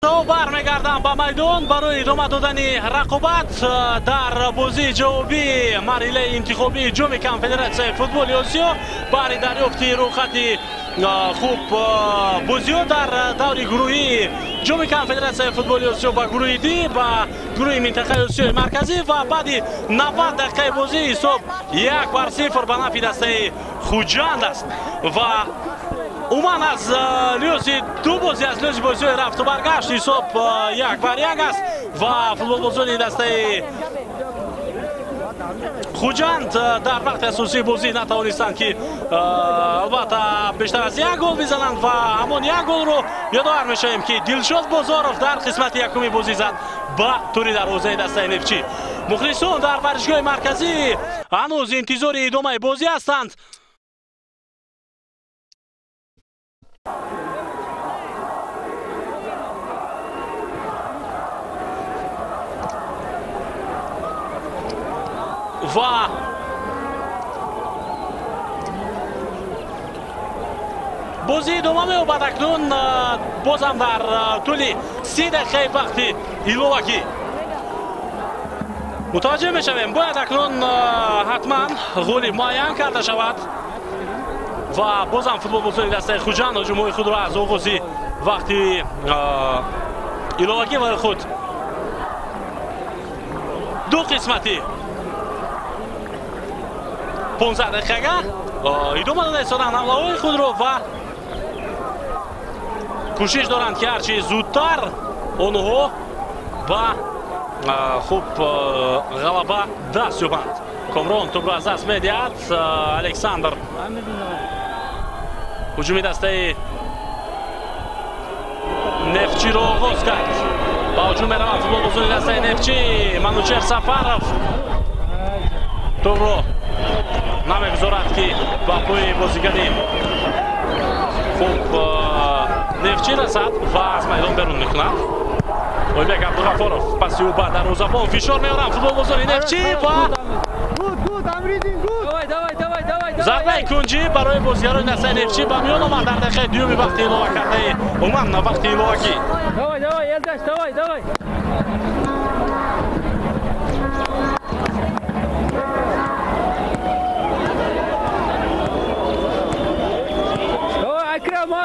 برمیگردم با میدان برای ادامه دادن رقابت در بازی جوابی مرحله انتخابی جام کنفدراسیون فوتبال آسیا برای دریافت رخصت خوب بازی در دور گروهی جام کنفدراسیون فوتبال آسیا با گروه دی با گروه منطقه آسیا مرکزی و بعد 90 دقیقه بازی حساب 1-0 به نفع دسته خوجند است و عموما از لیوزی دو بازی از لیوزی بازی رفت و برگشت حساب 1-1 است و فوتبال بازی دسته خوجند در وقت اساسی بازی نتوانستند که البته بیشتر از یک گل بزنند و همون یک گل رو یادآور میشیم که دلشاد بازارов در قسمت یکمی بازی زد با توری دروازه دسته نفچی. مخلصون در ورزشگاه مرکزی هنوز انتظار ادامه بازی هستند. و بازی ادامه می‌یابد اکنون بازم در طول 30 دقیقه وقت ایلوواکی متوجه میشویم باید اکنون حتما گلی معین کرده شود و بازم فوتبال بازی دسته خوجند هجوم خود را از آغاز وقتی ایلوواکی برای خود دو قسمتی 15 دقیقه ادامه داده ایستادن حمله‌های خود رو و کوشش دارند که هرچی زودتر آنها با خوب غلبه دست یابند. کامران توپ را از دست می‌دهد. الکساندر هجوم دسته نفچی را آغاز کرد. با هجوم می‌رود فوتبال بازی دسته نفچی. منوچهر سفرов توپ را نمیگذارد که با پای بازیگری خوب نفچی رسد و از میدان بیرون میکند. اویبک عبدالغفارov پس او با دروازه‌بان فشار میارند فوتبال بازی نفچی و ضربه کنجی برای بازیگران دسته نفچی به میان آمد در دقیقه دوم وقت اضافه کرده عموما وقت اضافه‌ای.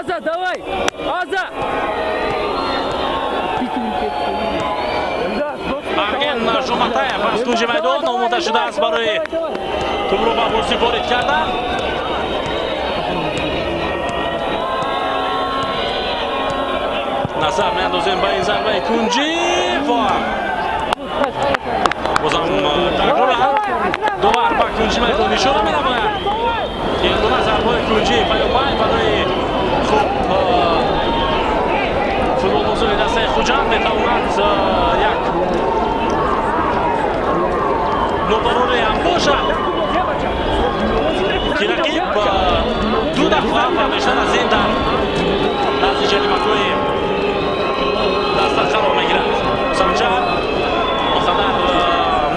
Аза, давай! Аза! Арген Жуматаев از کنج میدان آماده شده است برای توپ رو به بازی وارد کردن. نظر میاندازیم به این ضربه کنجی و بازم تکرارند دوباره به کنج میدان اشاره می‌نماید. این دو ضربه کنجی پیام‌پای برای خوب فوتبال بازی دسته خوجند میتواند یک نوبرانی هم باشد که رقیب دو دفعه و بیشتر از این در نتیجه مکروی دست قرار میگیرد. سانجار آخر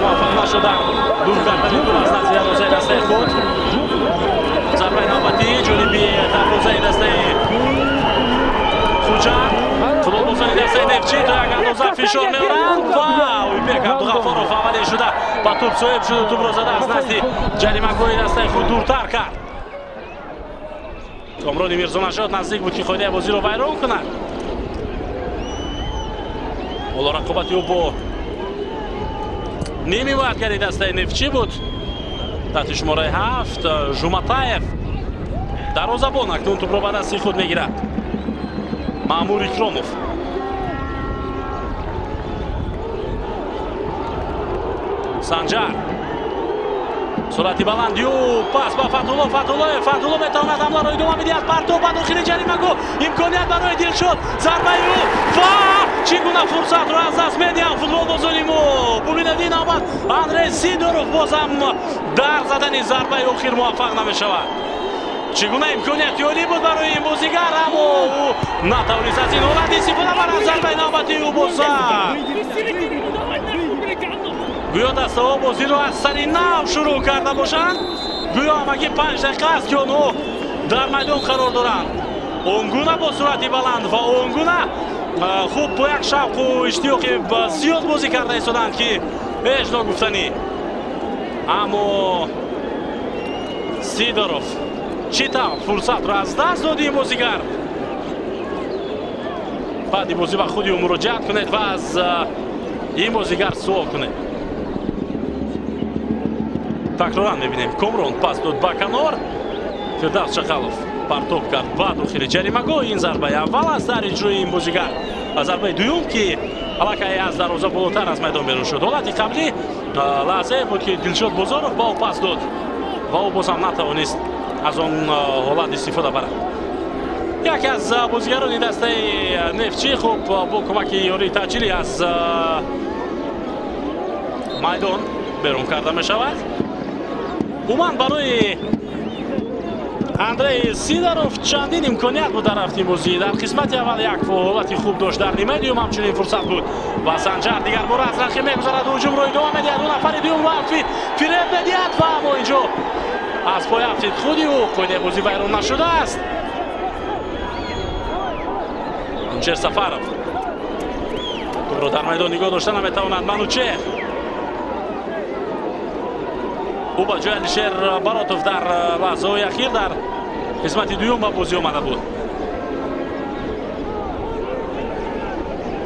موفق نشده دور کردن گل از نزدیک دروازه دسته خود. ضربه نوبتی جالبی دروازه دسته خوجند فوتبال بازی دسته نفچی تا یک اندازه فشار میارند و اویبک عبدالغفارov اولی شده با توپ صاحب شده توپ را زده از نزد جریمه‌گاه دسته خود دورتر کرد. کامران میرزانژاد نزدیک بود که قاعده بازی را ویران کند. حالا رقابت او با نیمی وارگری دسته نفچی بود. تحت شماره 7 ژوماتاєв دروازه‌بان اکنون توپ را به دست خود میگیرد. مامور اکرامов سانجار سرعتی بلندی و پاس با فتولا میتواند حمله را ادامه بدهد. پرتاب به داخل جریمه‌گاه امکانیت برای دلشاد ضربه او و چگونه فرصت را از دست میدهند فوتبال بازی ما. ببینید این آمد اندری سیدورов بازم در زدن ضربه آخر موفق نمیشود. چگونه امکانیت عالی بود برای این بازیگر اما او نتوانست از این حالت استفاده برد. ضربه نوبتی او بازد گویا دسته ها بازی رو از سری نو شروع کرده باشند. گویا همگی 5 دقیقه است که آنها در میدان قرار دارند. اونگونه با سرعت بلند و اونگونه хуб бо як шавқу иштиёқи зиёд бозӣ карда истоданд ки ҳеҷ ногуфтанӣ. аммо Сидоров чӣ тавр фурсатро аз даст доди ин бозигар. баъди бозӣ ба худи муроҷиат кунед ва аз ин бозигар суол кунед. такроран мебинем. Комрон пас дод ба канор. Фирдавс Чақалов партоп кард ба дохили ҷаримагоҳ. ин зарбаи аввал аст дар иҷрои ин бозигар ва зарбаи дуюм ки аллакай аз дарвоза болотар аз майдон берун шуд. ҳолати қаблӣ лаҳзае буд ки Дилшод Бозоров ба ӯ пас дод ва ӯ бозам натавонист аз он ҳолат истифода барад. яке аз бозигарони дастаи Нефтчӣ хуб бо кӯмаки ёрии таъҷилӣ аз майдон берун карда мешавад. умуман барои Андрей Сидоров чандин имконият буд дар рафти бозӣ. дар қисмати аввал як ҳолати хуб дошт. дар нимаи ҳамчунин фурсат буд ва Санҷар дигар бора аз рақиб мегузарад. ҳуҷумро идома медиҳад. ду нафари дуюмро Афид фиреб медиҳад ва аммо инҷо аз пои Афид худи ӯ қоидаи бозӣ вайрон нашудааст. Манучер Сафаров тӯбро дар майдон нигоҳ дошта наметавонад. Манучер ӯ ба ҷои Алишер Баротов дар лаҳзаҳои ахир дар қисмати дуюм ба бозӣ омада буд.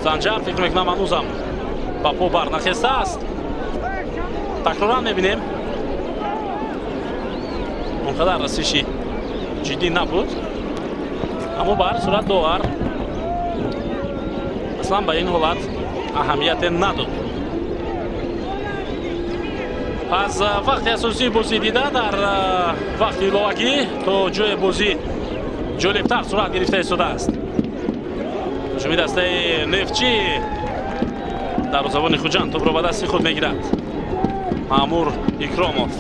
Санҷар фикр мекунам ҳанӯзам ба по барнахестааст. такроран мебинем. он қадар расиши ҷиддӣ набуд, аммо ба ҳар сурат довар аслан ба ин ҳолат аҳамияте надод. аз вақти асосии бозӣ дида дар вақти иловагӣ то ҷои бозӣ ҷолибтар сурат гирифта истодааст. ҳуҷуми дастаи Нефтчӣ дарвозабони Хуҷанд тӯбро ба дасти худ мегирад. Маъмур Икромов,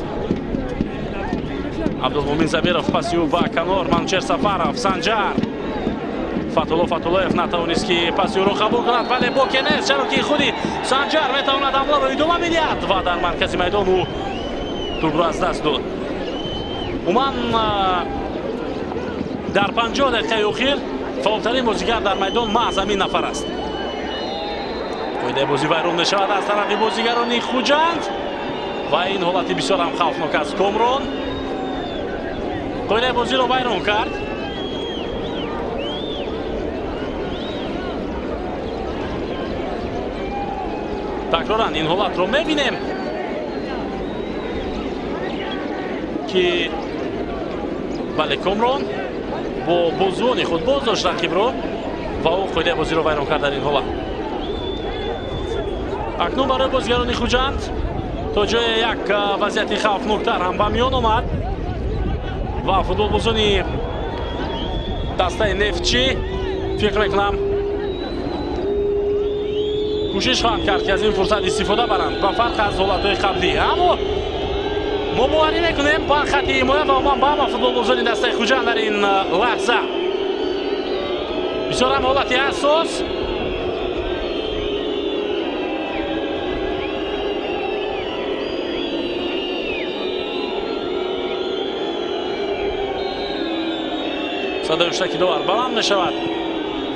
Абдулмумин Забиров паси ӯ ба канор. Манучер Сафаров, Санҷар, Фатуллоев натавонист ки паси ӯро қабул кунад, вале боке нест, чаро ки худи Санҷар метавонад ҳамларо идома медиҳад ва дар маркази майдон ӯ тӯбро аз даст дод. умуман дар 50 дақиқаи охир фаъолтарин бозигар дар майдон маҳз ҳамин нафар аст. қоидаи бозӣ вайрон мешавад аз тарафи бозигарони Хуҷанд ва ин ҳолати бисёр ҳам хавфнок аст. Комрон қоидаи бозиро вайрон кард. такроран ин ҳолатро мебинем ки бале Комрон бо бозуони худ боз дошт рақибро ва ӯ қоидаи бозиро вайрон кард дар ин ҳолат. акнун барои бозигарони Хуҷанд то ҷое як вазъияти хавфноктар ҳам ба миён омад ва футболбозони дастаи Нефтчӣ фикр мекунам кӯшиш хоҳанд кард ки аз ин фурсат истифода баранд ба фарқ аз ҳолатҳои қаблӣ. аммо мо боварӣ мекунем ба хати ҳимоя ва умуман ба ҳама футболбозони дастаи Хуҷанд дар ин лаҳза бисёр ҳам ҳолати ҳассос. садаи уштаки довар баланд мешавад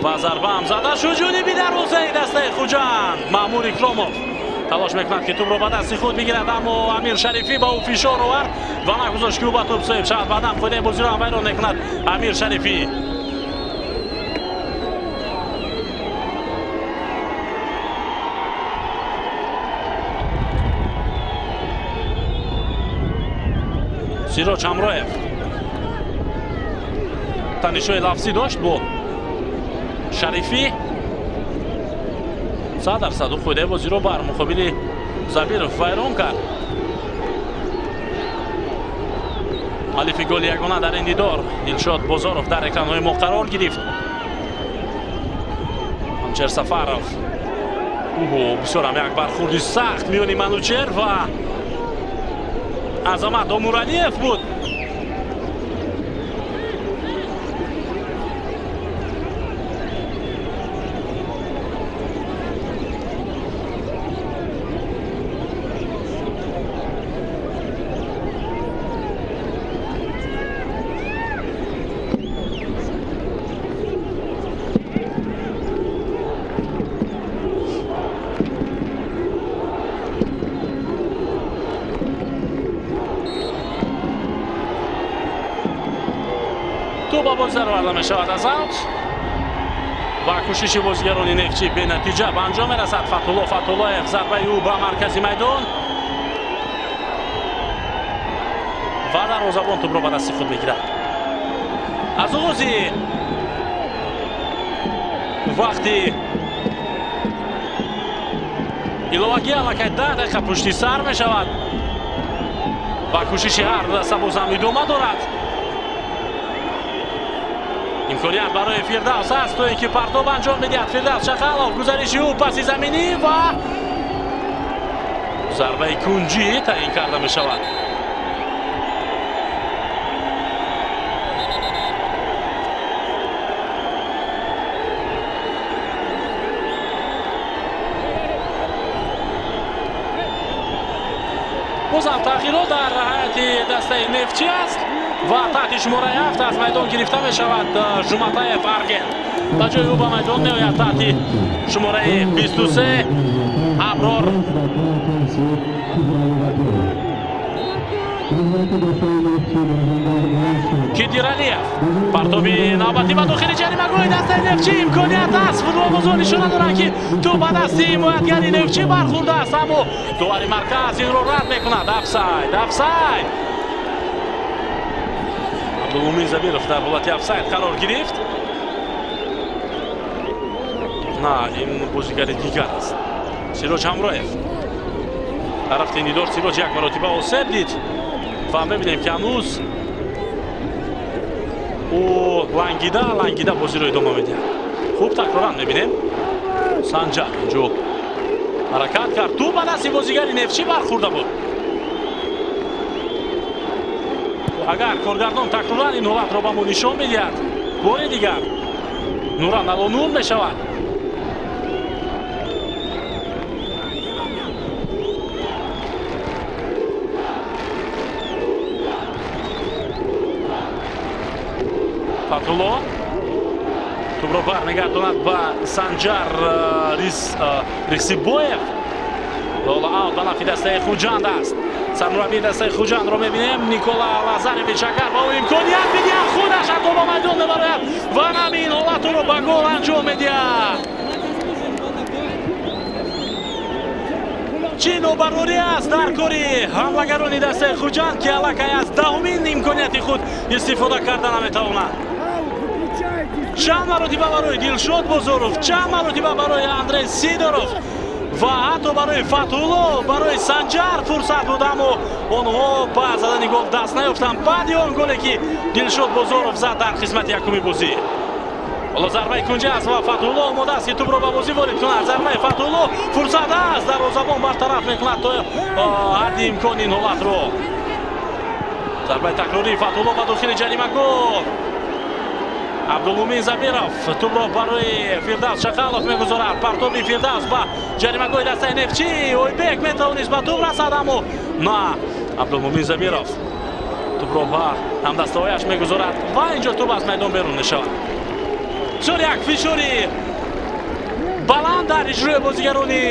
ва зарба ҳам зада шуд. ҷониби дарвозаи дастаи Хуҷанд. Маъмур Икромов талош мекунад ки тӯбро ба дасти худ бигирад, аммо Амир Шарифӣ ба ӯ фишор овард ва нагузошт ки ӯ ба тӯб соҳиб шавад. баъдан қоидаи бозиро ҳам вайрон мекунад Амир Шарифӣ. Сироҷ Ҳамроев танишои лафзӣ дошт бо Шарифӣ. 100% ӯ қоидаи бозиро бар муқобили Забиров вайрон кард. алифи голи ягона дар ин дидор Дилшод Бозоров дар экранҳои мо қарор гирифт. Манучер Сафаров бисёр ҳам як бархурди сахт миёни Манучер ва Азамат Омуралиев буд. гузаронда мешавад аз аут ва кӯшиши бозигарони нефчӣ бенатиҷа ба анҷом мерасад. Фатҳулло Фатҳуллоев зарбаи ӯ ба маркази майдон ва дарвозабон тӯбро ба дасти худ мегирад. аз оғози вақти иловагӣ аллакай 10 дақиқа пушти сар мешавад ва кӯшиши ҳар ду даста бозам идома дорад. имконият барои Фирдавс аст то ин ки партоб анҷом медиҳад. Фирдавс Чақалов гузариши ӯ паси заминӣ ва зарбаи кунҷӣ таъин карда мешавад. бозам тағйирот дар ҳайати дастаи нефчӣ аст ва таҳти шумораи 7 аз майдон гирифта мешавад Жуматаев Арген. ба ҷои ӯ ба майдон меояд таҳти шумораи 23 Аброр Кидиралиев. партоби навбатӣ ба дохили ҷаримагоҳи дастаи нефчӣ. имконият аст. футболбозон нишона доранд ки ту ба дасти ҳимоятгари нефчӣ бархӯрда аст, аммо довари марказ инро рад мекунад. офсайд. Абдулмумин Забиров дар ҳолати офсайд қарор гирифт. на ин бозигари дигар аст. Сироҷ Ҳамроев тарафти Нидор Сироҷ як маротиба осеб дид ва мебинем ки ҳанӯз ӯ лангида бозиро идома медиҳад. хуб такроран мебинем. Санҷар инҷо ҳаракат кард. ту ба дасти бозигари нефчӣ бархӯрда буд. агар коргардон такроран ин ҳолатро ба мо нишон медиҳад, бори дигар нура налонур мешавад. Фатҳулло тӯбро бармегардонад ба Санҷар Рисибоев. лола аут ба нафи дастаи Хуҷанд аст. сармураббии дастаи Хуҷандро мебинем. Никола Лазаревич агар ба ӯ имконият медиҳад, худаш ҳатто ба майдон мебарояд ва ҳамин ҳолатро ба гол анҷом медиҳад. чӣ нобарорӣ аст дар кори ҳамлагарони дастаи Хуҷанд ки аллакай аз даҳумин имконияти худ истифода карда наметавонад. чанд маротиба барои Дилшод Бозоров, чанд маротиба барои Андрей Сидоров ва ҳатто барои Фатҳулло, барои Санҷар фурсат буд, аммо онҳо ба задани гол даст наёфтанд баъди он голе ки Дилшод Бозоров зад дар қисмати якуми бозӣ. ҳоло зарбаи кунҷа аст ва Фатҳулло омода аст ки тӯбро ба бозӣ ворид кунад. зарбаи Фатҳулло фурсат аст. дарвозабон бартараф мекунад то ҳадди имкон ин ҳолатро. зарбаи такрории Фатҳулло ба дохили ҷаримагоҳ. Абдулмумин Забиров тӯбро барои Фирдавс Чақалов мегузорад. партоби Фирдавс ба ҷаримагоҳи дастаи нефчӣ. Ойбек метавонист ба тӯб расад, аммо на. Абдулмумин Забиров тӯбро ба ҳамдастаҳояш мегузорад ва инҷо тӯб аз майдон берун мешавад. бисёр як фишори баланд дар иҷрои бозигарони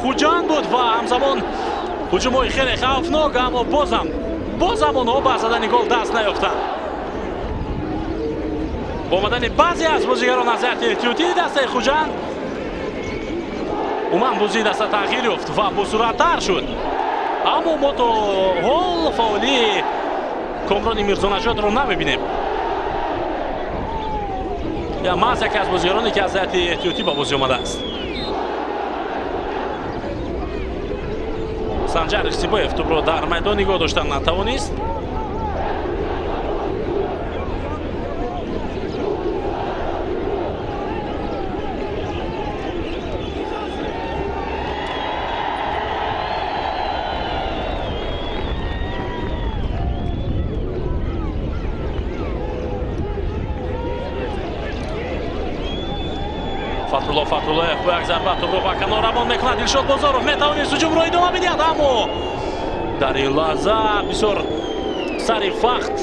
Хуҷанд буд ва ҳамзамон ҳуҷумҳои хеле хавфнок, аммо бозам онҳо ба задани гол даст наёфтанд. با آمدن بعضی از بازیگران از جهت احتیاطی دسته خوجند اومد بازی دسته تغییر یافت و با سرعت تر شد، اما ما تو هول فعالی کامران میرزانجاد رو نمیبینیم. یا محض یکی از بازیگرانی که از جهت احتیاطی با بازی آمده است. سنجر رسیبویف توپ رو در میدان نگاه داشتن نتوانست. Фатҳуллоев бо як зарба тӯбро ба канор равон мекунад. Дилшод Бозоров метавонист ҳуҷумро идома бидиҳад, аммо дар ин лаҳза бисёр сари вақт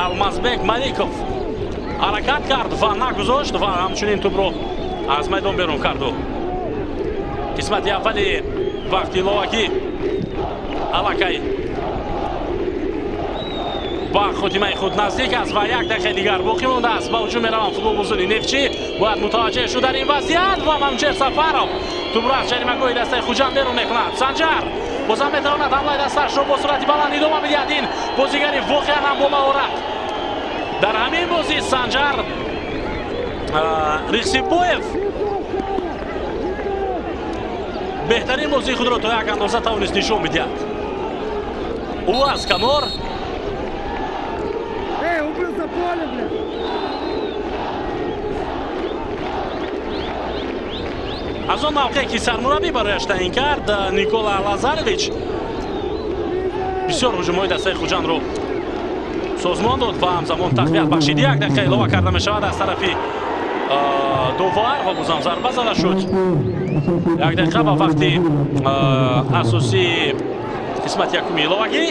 Алмазбек Маликов ҳаракат кард ва нагузошт ва ҳамчунин тӯбро аз майдон берун карду. қисмати аввали вақти иловагӣ аллакай ба хотимаи худ наздик аст ва 1 дақиқа дигар боқӣ мондааст. Ба ҳуҷум мераванд футболбозони Нефтчӣ. Бояд мутаваҷҷеҳ шуд дар ин вазъият ва Мамҷед Сафаров тӯбро аз ҷаримагоҳи дастаи Хуҷанд берун мекунад. Санҷар бозам метавонад ҳамлаи дасташро бо суръати баланд идома бидиҳад. Ин бозигари воқеан ҳам бо маҳорат. Дар ҳамин бозӣ Санҷар Рихсибоев беҳтарин бозии худро то як андоза тавонист нишон бидиҳад. ӯ аз канор аз он мавқеъ ки сармураббӣ барояш таъин кард Никола Лазарович бисёр ҳуҷумҳои дастаи Хуҷандро созмон дод ва ҳамзамон тақвият бахшид. 1 дақиқа илова карда мешавад аз тарафи довар ва бозам зарба зада шуд. 1 дақиқа ба вақти асосии қисмати якуми иловагӣ.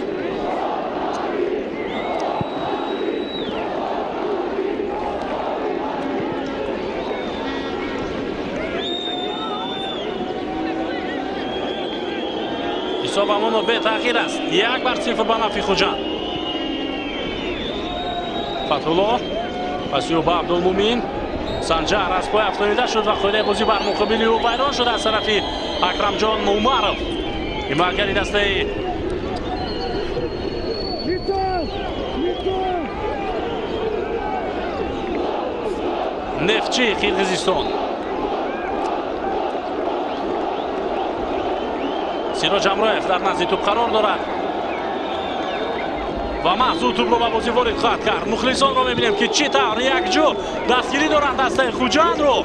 ҳисоб ҳамоно бетағйир аст. 1-0 ба нафи Хуҷанд. Фатҳулло пасиё ба Абдулмумин. Санҷар аз пой афтонида шуд ва қоидаи бозӣ бар муқобили ӯ вайрон шуд аз тарафи Акрамҷон Умаров. ҳимоятгари дастаи Нефтчӣ Қирғизистон. Сироҷ Амроев дар назди тӯб қарор дорад ва маҳз ӯ тӯбро ба бозӣ ворид хоҳад кард. Мухлисонро мебинем ки чӣ тавр якҷо дастгирӣ доранд дастаи Хуҷандро.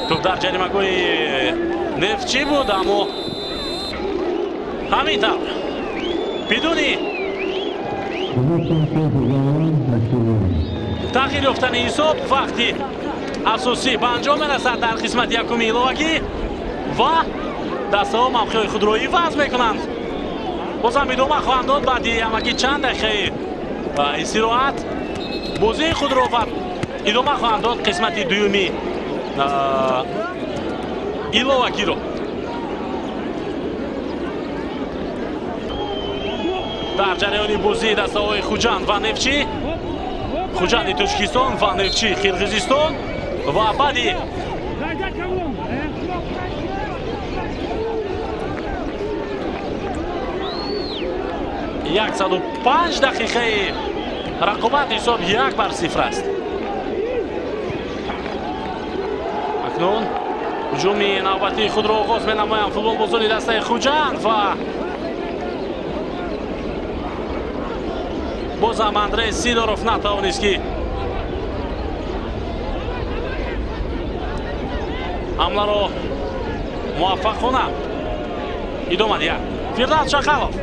тӯб дар ҷаримагоҳи Нефтчӣ буд, аммо ҳамин тавр бидуни тағйир ёфтани ҳисоб вақти асосӣ ба анҷом мерасад дар қисмати якуми иловагӣ ва дастаҳо мавқеъҳои худро иваз мекунанд. бозам идома хоҳанд дод баъди ҳамагӣ чанд дақиқаи истироҳат бозии худро ва идома хоҳанд дод қисмати дуюми иловагиро. дар ҷараёни бозии дастаҳои Хуҷанд ва Нефтчӣ, Хуҷанди Тоҷикистон ва Нефтчӣ Қирғизистон ва баъди 105 дақиқаи рақобат ҳисоб 1-0 аст. акнун ҳуҷуми навбатии худро оғоз менамоянд футболбозони дастаи Хуҷанд ва бозам Андрей Сидоров натавонист ки ҳамларо муваффақона идома диҳад. Фирдавс Шахалов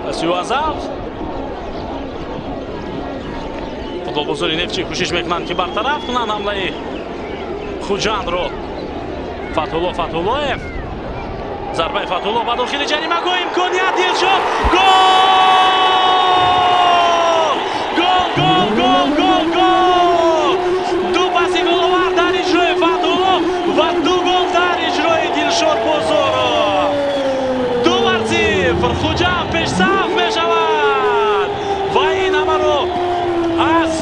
пасиюазавт футболбозони Нефтчӣ кӯшиш мекунанд ки бартараф кунанд ҳамлаи Хуҷандро. Фатҳулло Фатҳуллоев зарбаи Фатҳулло ба дохили ҷаримагоҳ имконият Дилшод гол! Гол! Гол! Гол! Гол! Гол! ду паси головар дар иҷрои Фатҳулло ва 2 гол дар иҷрои Дилшод Бозоров. 2-0 Хуҷанд пешсаф мешавад ва ин ҳамаро аз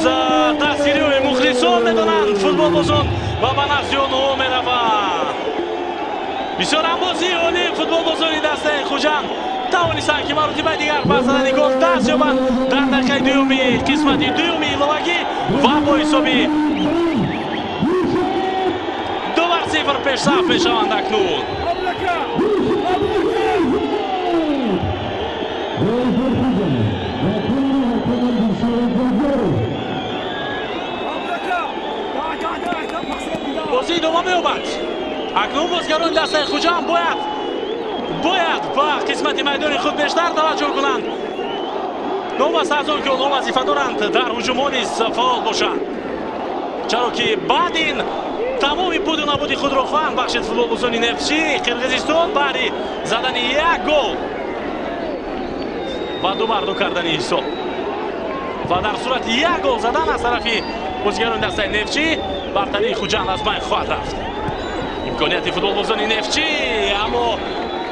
дастгириҳои мухлисон медонанд футболбозон ва ба назди онҳо мераванд. бисёр ҳамбозии олӣ футболбозони дастаи Хуҷанд тавонистанд ки маротибаи дигар ба задани гол даст ёбанд дар дақиқаи дуюми қисмати дуюми иловагӣ ва бо ҳисоби 2-0 пешсаф мешаванд акнун. бозӣ идома меёбад. акнун бозгарони дастаи Хуҷанд бояд ба қисмати майдони худ бештар таваҷҷӯҳ кунанд. новаст аз он ки онҳо вазифа доранд дар ҳуҷумҳо низ фаъол бошанд, чаро ки баъд ин тамоми буду набуди худро хоҳанд бахшид футболбозони Нефтчӣ Қирғизистон баъди задани 1 гол ва 2-2 кардани ҳисоб ва дар сурати 1 гол задан аз тарафи бозигарони дастаи Нефтчӣ бартарии Хуҷанд аз байн хоҳад рафт. имконияти футболбозони Нефтчӣ, аммо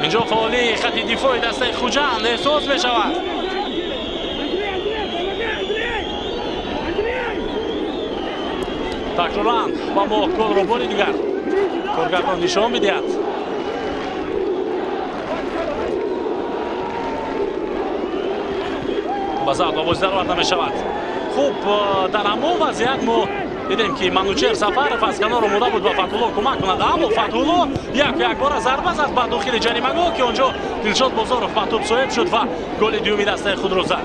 اینجا فعالی خط دفاعی دسته خوجند احساس می شود. تکرارن با ما گل رو باری دیگر کارگردان نشان میدهد. با ضربه با بازی در آورده می شود. خوب در همون وضعیت ما دیدیم که منوچهر سفر از کنار اومده بود با فتح‌الله کمک کند، اما فتح‌الله یک بار ضربه زد به داخل جریمه‌گاه که اونجا دلشاد بازارов با توپ صاحب شد و گل دومی دسته خود را زد.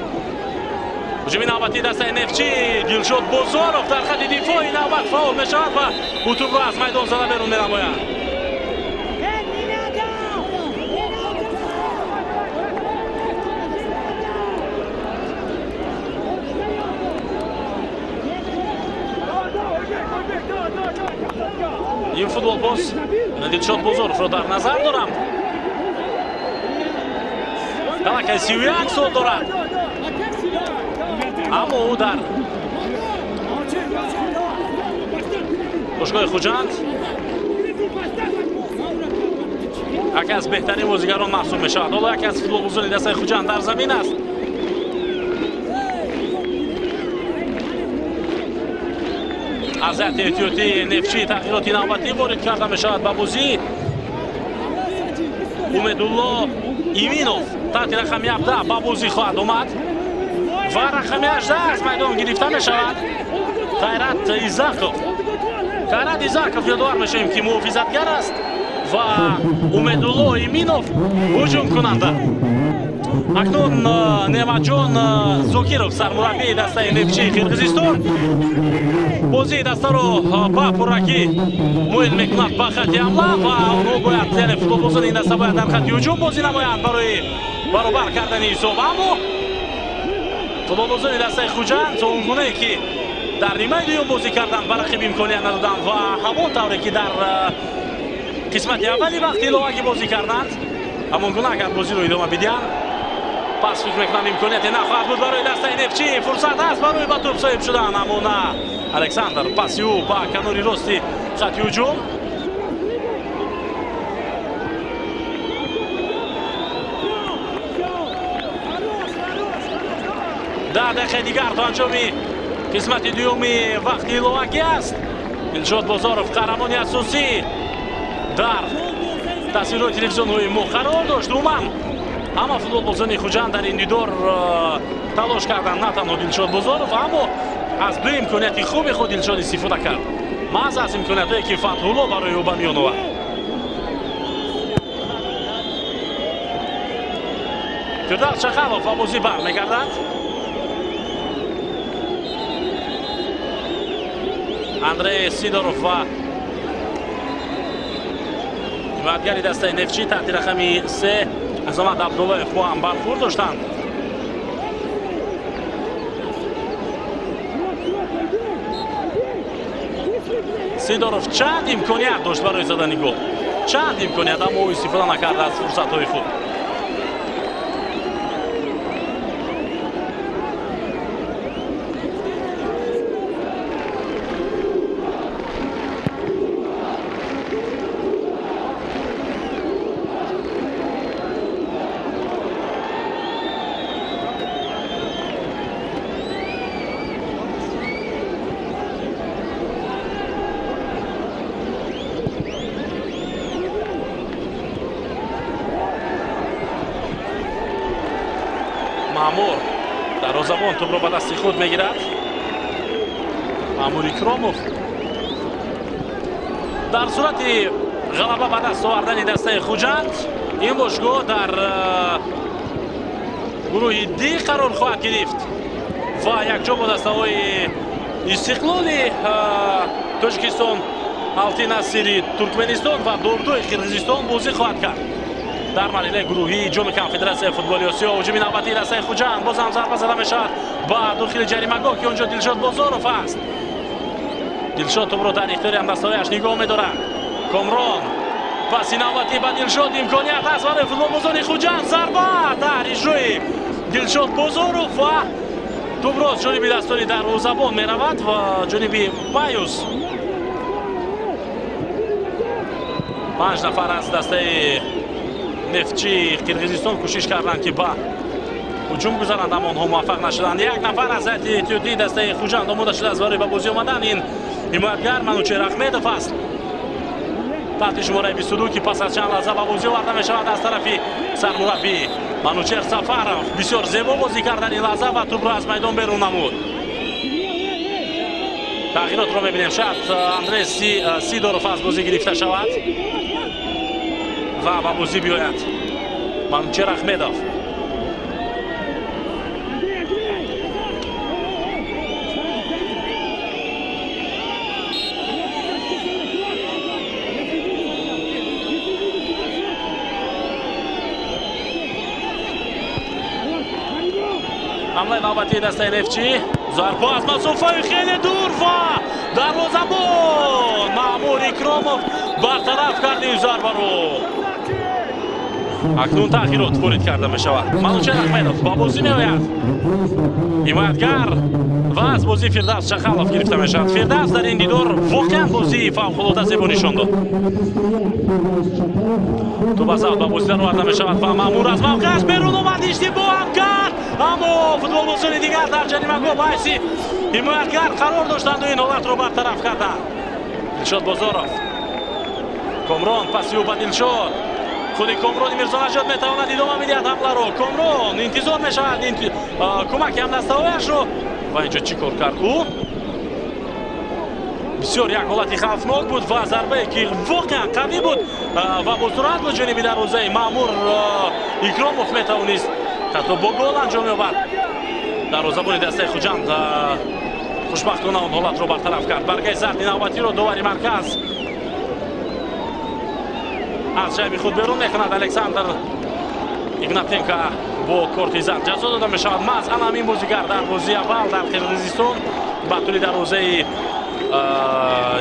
هجوم نوبتی دسته نفتچی دلشاد بازارov در خط دفاعی نوبت فاول می شود و او توپ را از میدان زده بیرون می نماید. این فوتبال باز دلشاد بازارov را در نظر دارم. دلکه 31 سال دارد، اما او در باشگاه خوجند یکی از بهترین بازیگران محسوب می شود. حالا یکی از فوتبالبازان دسته خوجند در زمین است. از احتیاطی نفتچی تغییراتی نوبتی وارد کرده می شود به بازی. امیدالله ایمینوف تحت رقم 17 به بازی خواهد آمد و رقم 18 از میدان گرفته می شود. خیرت ایزاکوف یادآور میشیم که محافظتگر است و امیدالله ایمینوف هجوم کننده. اکنون نعمتجان زوکیرов سرمربی دسته نفتچی قرقیزستان بازی دسته رو با پررکی مویل میکند به خط حمله و اونو باید یعنی فوتبالبازان این دسته باید در خط هجوم بازی نمایند برای برابر کردن حساب. اما فوتبالبازان دسته خوجند اونگونه که در نیمه دوم بازی کردن به رقیب امکانیت ندادند و همون طوری که در قسمت اولی وقتی لاوکی بازی کردند همونگونه اگر بازی رو ادامه بدهند پس فکر میکنم امکانیتی نخواهد بود برای دسته نفتچی. فرصت است برای به توپ صاحب شدن، اما نه. الکساندر پاسی او با کناری راستی خط هجوم. ده دقیقه دیگر تا انجام قسمت دومی وقتی لاوکی است. دلشاد بازارov قهرمانی اساسی در تصویرهای تلویزیون‌های ما قرار داشت. عموما همه فوتبالبازان خوجند در این دیدار تلاش کردند، نه تنها دلشاد بازارov اما از دو امکانیت خوب خود دلشاد استفاده کرد. محض از امکانیت‌هایی که فتح‌الله برای او به میان آورد. فردوس چخلوف و بازی برمیگردد. اندری سیدوروف و حمایتگری دسته نفتچی تحت رقم 3 عظمت عبدالله با هم برخورد داشتند. سیدوروف چند امکانیت داشت برای زدن گل، چند امکانیت، اما او استفاده نکرد از فرصت‌های خوب. مامور دروازه‌بان توپ را به دست خود میگیرد. مامور اکراموف در صورت غلبه به دست آوردن دسته خوجند این باشگاه در گروه دی قرار خواهد گرفت و یک جا با دسته‌های استقلال تاجیکستان، التی نصیری ترکمنستان و دوردوی قرقیزستان بازی خواهد کرد. در مرحله گروهی جام کنفدراسیون فوتبال آسیا هجوم نوبتی دسته خوجند باز هم ضربه زده میشود با داخل جریمه‌گاه که اونجا دلشاد بازارov است. دلشاد توپ را در اختیار همدستایش نگاه می‌دارد. کامران پاسی نوبتی به دلشاد امکانیت است برای فوتبالبازان خوجند. ضربه در اجرای دلشاد بازارov و توپ را از جانب دستانی دروازه‌بان می‌رود و جانب پایوس 5 نفر از دسته نفتچی قرقیزستان کوشش کردند که با هجوم گذارند اما آنها موفق نشدند. یک نفر از اتحادیه دسته خوجند آماده شده است برای به بازی آمدن. این حمایتگر منوچهر احمدov است تحت شماره 22 که پس از چند لحظه به بازی آورده می شود از طرف سرمربی منوچهر سفرov. بسیار زیبا بازی کرد در این لحظه و توپ را از میدان بیرون نمود. تغییرات را می‌بینیم. شاید اندری سیدورف از بازی گرفته شود و به بازی بیاید منوچهر احمدov. حمله نوبتی دسته نفتچی. ضربه از مسافه خیلی دور و دروازه‌بان مأمور اکرامov برطرف کرد این ضربه رو. اکنون تغییرات وارد کرده می شود. منوچهر احمدov با بازی می آید. حمایتگر و از بازی فردوس شخالov گرفته می شود. فردوس در این دیدار واقعا بازی فوق‌العاده زیبا نشان داد. تو بازار با بازی در آورده می شود و مأمور از موقعش بیرون اومد. اشتباه هم کرد اما فوتبالبازان دیگر در جریمه‌گاه باعث حمایتگر قرار داشتند و این حالت رو برطرف کردند. دلشاد بازارov. کامران پسی او به دلشاد. خود کامران میرزانجاد میتواند ادامه میدهد حمله رو. کامران انتظار میشود کمک هم دستاویش رو و اینجا چی کار کرد او؟ بسیار یک حالت خوفناک بود و ضربه که واقعا قوی بود و با سرعت به جانب دروازه مأمور اکرامov میتوانست حتی با گل انجام یابد. دروازه‌بان دسته خوجند خوشبختانه اون حالت رو برطرف کرد. برگه زرد نوبتی رو دوباره مرکز از جای خود بیرون میکند. الکساندر ایگناتینکا با کارت زرد جزا داده می شود. مثلا همین بازیگر در بازی اول در قرقیزستان به طول دروازه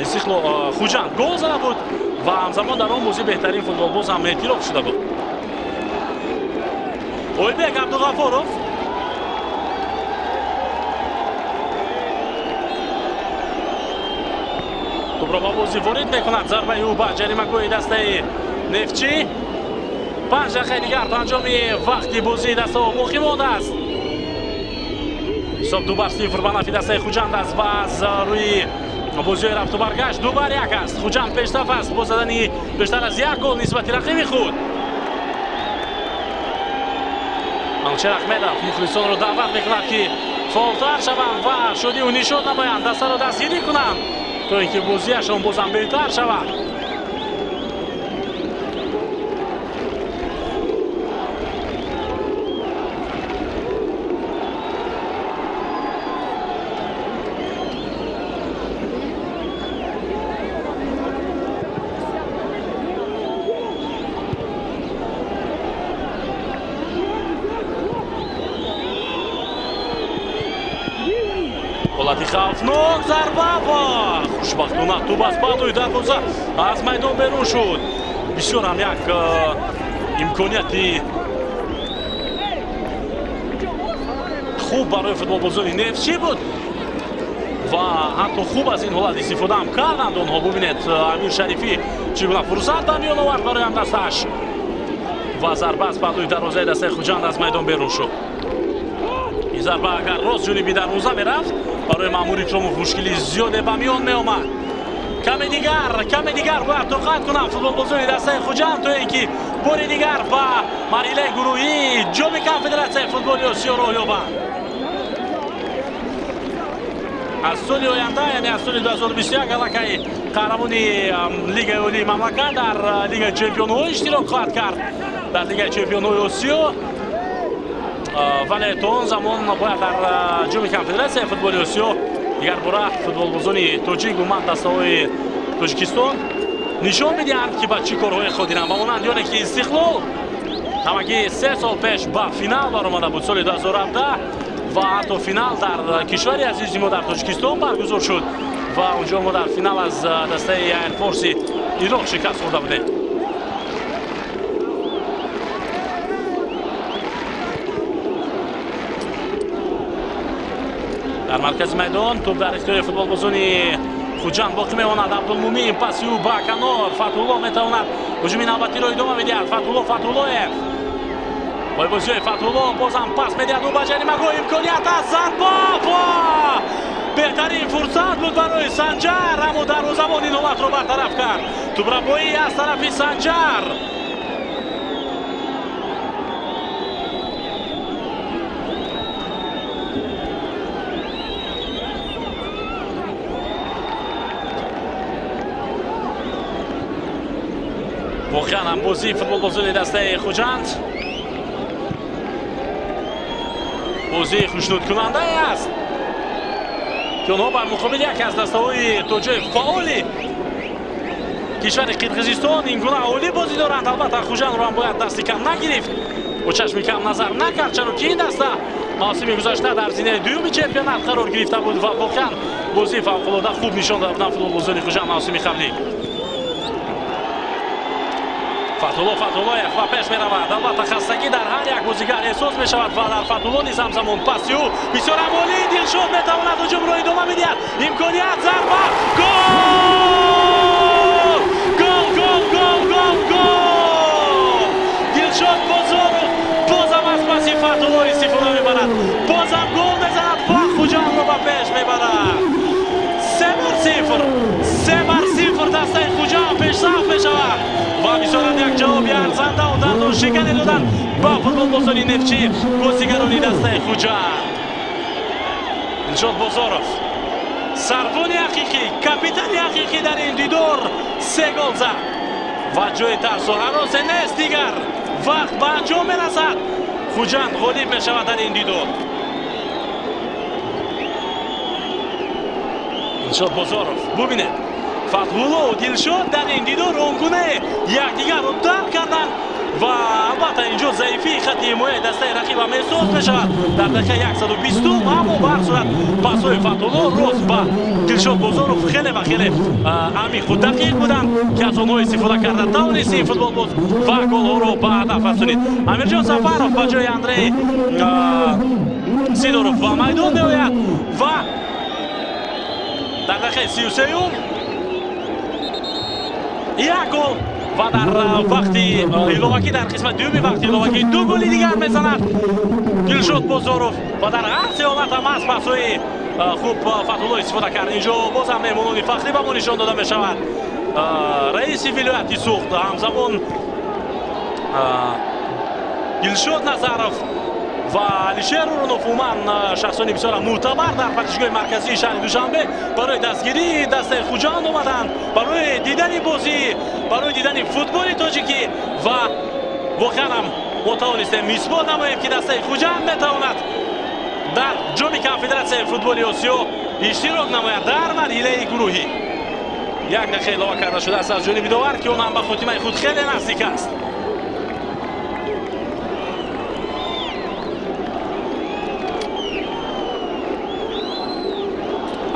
استقلال خوجند گل زده بود و همزمان در آن بازی بهترین فوتبالباز هم اعتراف شده بود. اویبک عبدالغفارov توپ را با بازی وارد میکند. ضربه او به جریمه‌گاه دسته نفتچی. 5 دقیقه دیگر تا انجام وقتی بازی دسته باقی مانده است. حساب 2-0 به نفع دسته خوجند است و از روی بازی رفت و برگشت 2-1 است. خوجند پیشرفت است با زدن بیشتر از یک گل نسبت رقیب خود. منوچهر احمدov مخلصان رو دعوت میکند که فعال‌تر شوند و شادی و نشاط نمایند، دسته را دستگیری کنند تا اینکه بازیشان بازم بهتر شود. حالتی خوفناک ضربه و خوشبختانه توپ از پهلوی دروازه از میدان بیرون شد. بسیار هم یک امکانیتی خوب برای فوتبالبازان نفتچی بود و حتی خوب از این حالت استفاده هم کردند آنها. ببینید امیر شریفی چگونه فرصت در میان آورد برای هم دستش و ضربه از پهلوی دروازه دسته خوجند از میدان بیرون شد. این ضربه اگر راست جانبی دروازه میرفت برای مأمور اکرامov مشکلی زیاده به میان می آمد. کمی دیگر باید توقعت کنم فوتبالبازان دسته خوجند تا اینکه بار دیگر به مرحله گروهی جام کنفدراسیون فوتبال آسیا را یابند. از سال آینده یعنی از سال 2021 الکی قهرمان لیگ عالی مملکت در لیگ چمپیون‌ها اشتراک خواهد کرد در لیگ چمپیون‌های آسیا. ولی تا آن زمان باید در جام کنفدراسیون فوتبال آسیا دیگر باره فوتبالبازان تاجیک و دسته‌های تاجیکستان نشان میدهند که با چه کارهای خودی‌اند. و مانند یعنی که استقلال همگی 3 سال پیش به فینال برآمده بود سال 2017 و حتی فینال در کشوری عزیز ما در تاجیکستان برگزار شد و اونجا ما در فینال از دسته ایر فورس عراق شکست خورده بودیم. در مرکز میدان توپ در اختیار فوتبالبازان хуҷанд боқӣ мемонад. Абдулмумин паси ӯ ба канор. Фатҳулло метавонад ҳуҷуми навбатиро идома бидиҳад. Фатҳуллоев пойбозиҳои Фатҳулло бозам пас медиҳад ӯ ба ҷаримагоҳ. имконият аст, зарба беҳтарин фурсат буд барои Санҷар, аммо дарвозабон ин ҳолатро бартараф кард. Тубрабоӣ аз тарафи Санҷар. воқеан ҳам бозии футболбозони дастаи Хуҷанд бозии хушнудкунандае аст ки онҳо бар муқобили яке аз дастаҳои тоҷои фаъоли кишвари Қирғизистон ин гуна олӣ бозӣ доранд. албатта Хуҷандро ҳам бояд дасти кам нагирифт, бо чашми кам назар накард, чаро ки ин даста мавсими гузашта дар зинаи дуюми чемпионат қарор гирифта буд ва воқеан бозии фавқулода хуб нишон доданд футболбозони Хуҷанд мавсими қаблӣ. Фатҳуллоев ба пеш меравад. албатта хастагӣ дар ҳар як бозигар эҳсос мешавад ва дар Фатҳулло низ ҳамзамон паси ӯ бисёр амолӣ. Дилшод метавонад ҳуҷумро идома бидиҳад. имконият, зарба, гол! Дилшод Бозоров бозам аз паси Фатҳулло истифода мебарад. бозам гол мезанад ва Хуҷандро ба пеш мебарад. 3-0 дастаи Хуҷанд пешсаф мешавад ва бисёрат як ҷавоби арзанда ва дандоншикане доданд ба футболбозони Нефтчӣ, бозигарони дастаи Хуҷанд. Дилшод Бозоров, сарбони ҳақиқӣ, капитани ҳақиқӣ дар ин дидор 3 гол зад ва ҷои тарсу ҳаросе нест дигар. вақт ба анҷом мерасад. Хуҷанд ғолиб мешавад дар ин дидор. Дилшод Бозоров, бубинед Фатҳулло ва Дилшод дар ин дидор он гуна якдигарро дарк карданд ва албатта инҷо заифии хатти ҳимояи дастаи рақибам эҳсос мешавад. дар дақиқаи 120 аммо ба ҳар сурат пасҳои Фатҳулло рост ба Дилшод Бозоров хеле ва хеле амиқу дақиқ буданд ки аз онҳо истифода карда тавонист ин футболбоз ва голҳоро ба ҳадаф расонид. Амирҷон Сафаров ба ҷои Андрей Сидоров ба майдон меояд ва дар дақиқаи 33 як гол ва дар вақти иловагӣ, дар қисмати дуюми вақти иловагӣ 2 голи дигар мезанад Дилшод Бозоров ва дар ҳар се ҳолат ҳам аз пасҳои хуб Фатҳулло истифода кард. инҷо бозам меҳмонони фахрӣ ба мо нишон дода мешавад. раиси вилояти Суғд ҳамзамон Дилшод Назаров ва Алишер Урунов уман шахсони бисёр мӯътабар дар партишгоҳи марказии шаҳри Душанбе барои дастгирии дастаи Хуҷанд омаданд, барои дидани бозӣ, барои дидани футболи тоҷикӣ ва воқеан ҳам мо тавонистем исбот намоем ки дастаи Хуҷанд метавонад дар ҷоми Конфедератсияи футболи Осиё иштирок намояд дар марҳилаи гурӯҳӣ. як дақиқа илова карда шудааст аз ҷониби довар ки он ҳам ба хотимаи худ хеле наздик аст.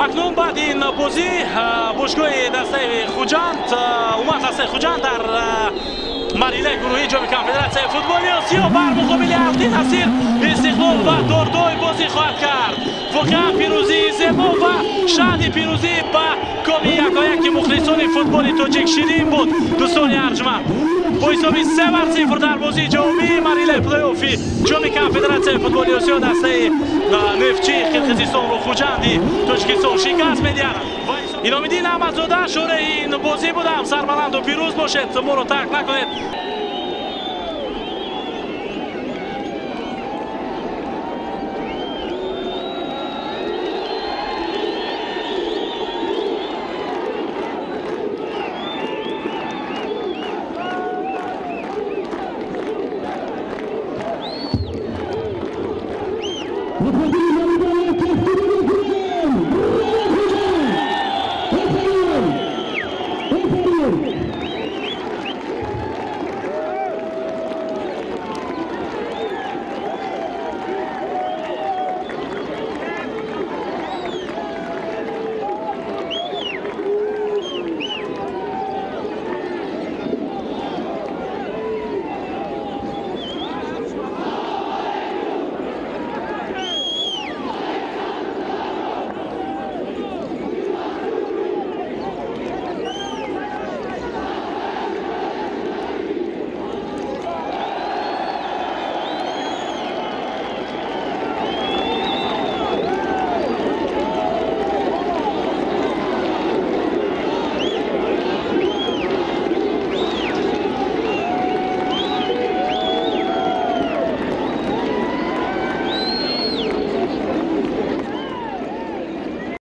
акнун баъди ин бозӣ бошгоҳи дастаи Хуҷанд умад дастаи Хуҷанд дар марҳилаи гурӯҳии ҷоми Конфедератсияи футболи Осиё бар муқобили Алти Насир Истиқлол ва Дордой бозӣ хоҳад кард. воқеан пирӯзии зебо ва шаҳди пирӯзӣ ба коми якояки мухлисони футболи тоҷик ширин буд. дӯстони арҷманд, бо ҳисоби 3-0 дар бозии ҷавобии марҳилаи плей-оффи ҷоми Конфедератсияи футболи Осиё дастаи Нефтчӣ Қирғизистонро Хуҷанди Тоҷикистон шикаст медиҳад. Иномиддин Аҳмадзода шораи ин бозӣ будам. Сарбаланду пирӯз бошед, моро тарк накунед.